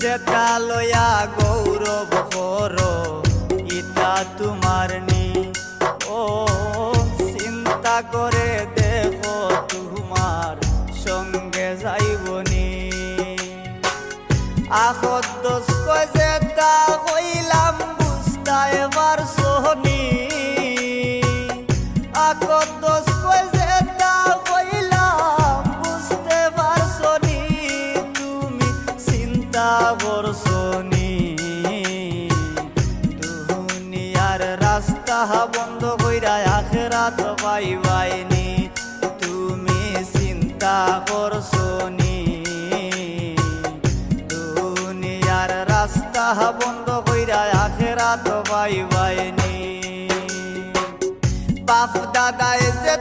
যেটা লয়া গৌরব করো ইতা তোমার নি। ও চিন্তা করে দেখো তোমার সঙ্গে যাইবনি। আখত দোষ কয় যেটা হইলাম বুঝতা এবার সোহনি। আখত দোষ কয় যেটা হইলাম বুঝতে পারছনি। তুমি চিন্তা করছনি দুনিয়ার রাস্তা বন্ধ কইরা আখিরাত পাইবাইনি। তুমি চিন্তা করছনি দুনিয়ার রাস্তা বন্ধ কইরা আখিরাত পাইবাইনি। বাপ দাদায় যে